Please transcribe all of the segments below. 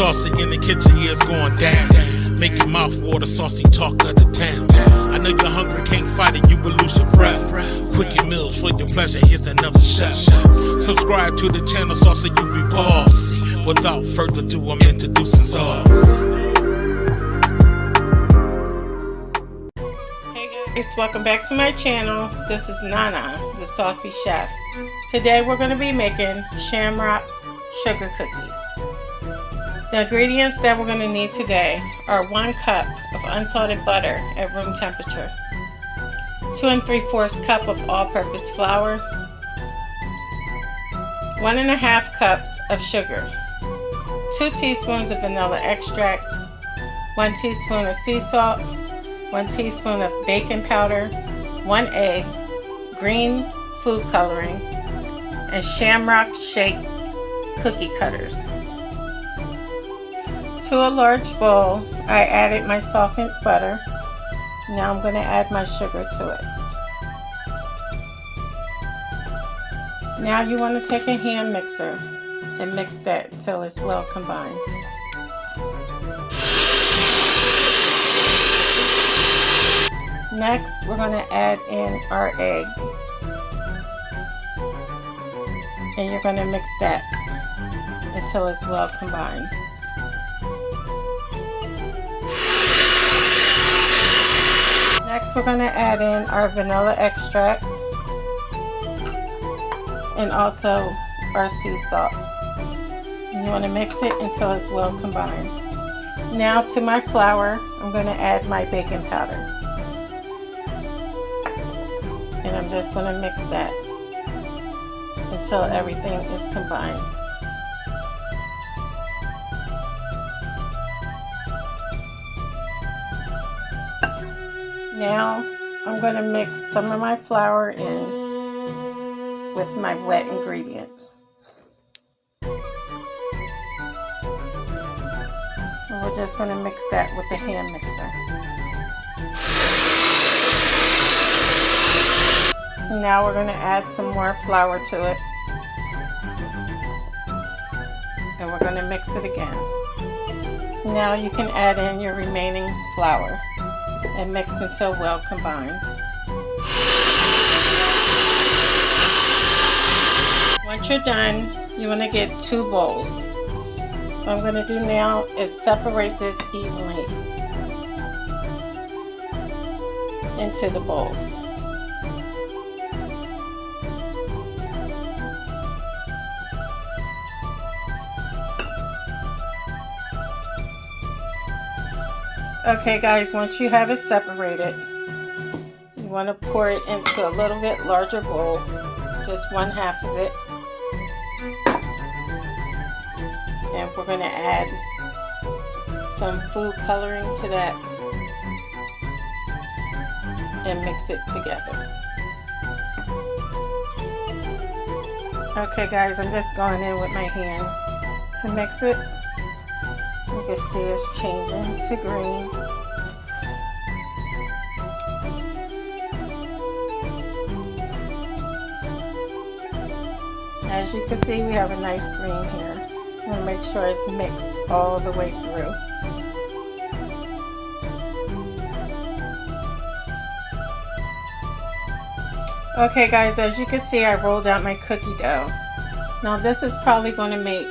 Saucy in the kitchen, yeah, it's going down. Make your mouth water, saucy talk of the town. I know you're hungry, can't fight it, you will lose your breath. Quickie meals for your pleasure, here's another chef. Subscribe to the channel, Saucy, you be boss. Without further ado, I'm introducing sauce. Welcome back to my channel. This is Nana, the Saucy Chef. Today we're going to be making Shamrock sugar cookies. The ingredients that we're going to need today are 1 cup of unsalted butter at room temperature, 2 3/4 cup of all-purpose flour, 1 1/2 cups of sugar, 2 teaspoons of vanilla extract, 1 teaspoon of sea salt, 1 teaspoon of baking powder, 1 egg, green food coloring, and shamrock shaped cookie cutters. To a large bowl, I added my softened butter. Now I'm going to add my sugar to it. Now you want to take a hand mixer and mix that until it's well combined. Next, we're going to add in our egg, and you're going to mix that until it's well combined. Next, we're going to add in our vanilla extract and also our sea salt. And you want to mix it until it's well combined. Now to my flour, I'm going to add my baking powder. And I'm just going to mix that until everything is combined. Now I'm going to mix some of my flour in with my wet ingredients. And we're just going to mix that with the hand mixer. Now we're going to add some more flour to it, and we're going to mix it again. Now you can add in your remaining flour and mix until well combined. Once you're done, you want to get 2 bowls. What I'm going to do now is separate this evenly into the bowls. Okay guys, once you have it separated, you want to pour it into a little bit larger bowl, just 1/2 of it. And we're going to add some food coloring to that and mix it together. Okay guys, I'm just going in with my hand to mix it. You can see it's changing to green. As you can see, we have a nice green here. I'm going to make sure it's mixed all the way through. Okay guys, as you can see, I rolled out my cookie dough. Now this is probably going to make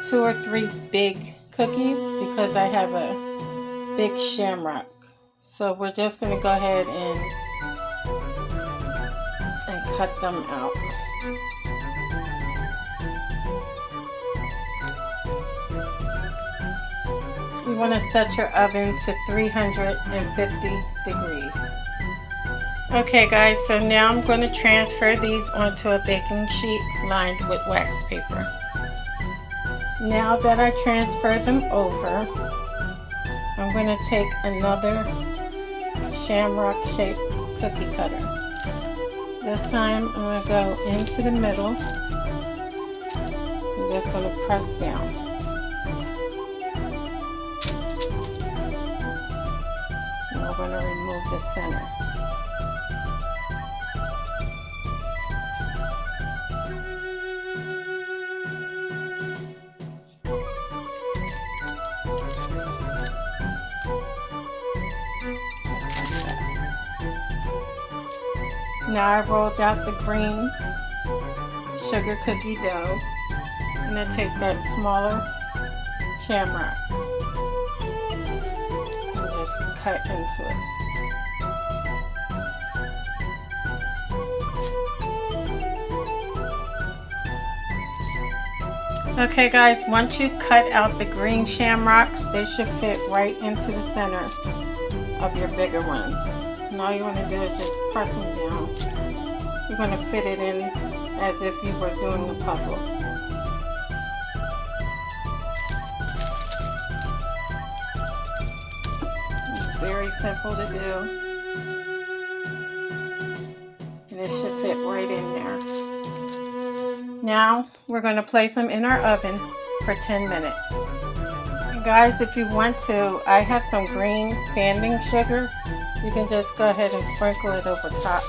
2 or 3 big cookies because I have a big shamrock. So we're just going to go ahead and cut them out. You want to set your oven to 350 degrees. Okay guys, so now I'm going to transfer these onto a baking sheet lined with wax paper. Now that I transferred them over, I'm going to take another shamrock shaped cookie cutter. This time I'm going to go into the middle. I'm just going to press down. And we're going to remove the center. Now I rolled out the green sugar cookie dough. I'm going to take that smaller shamrock and just cut into it. Okay guys, once you cut out the green shamrocks, they should fit right into the center of your bigger ones. And all you want to do is just press them down. You're going to fit it in as if you were doing a puzzle. It's very simple to do. And it should fit right in there. Now we're going to place them in our oven for 10 minutes. And guys, if you want to, I have some green sanding sugar. You can just go ahead and sprinkle it over top.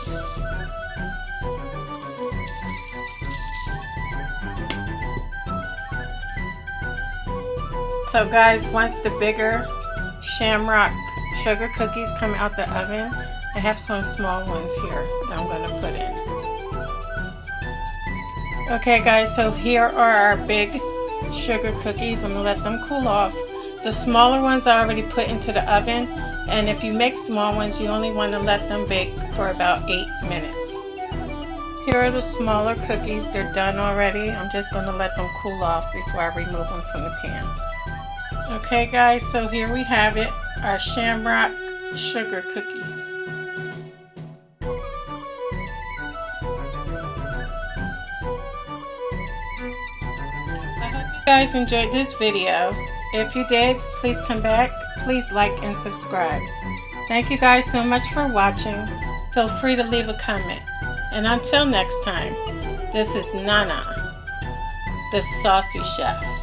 So guys, once the bigger shamrock sugar cookies come out the oven, I have some small ones here that I'm going to put in. Okay guys, so here are our big sugar cookies. I'm going to let them cool off. The smaller ones I already put into the oven, and if you make small ones, you only want to let them bake for about 8 minutes. Here are the smaller cookies. They're done already. I'm just going to let them cool off before I remove them from the pan. Okay guys, so here we have it, our shamrock sugar cookies. You guys enjoyed this video. If you did, please come back. Please like and subscribe. Thank you guys so much for watching. Feel free to leave a comment. And until next time, this is Nana, the Saucy Chef.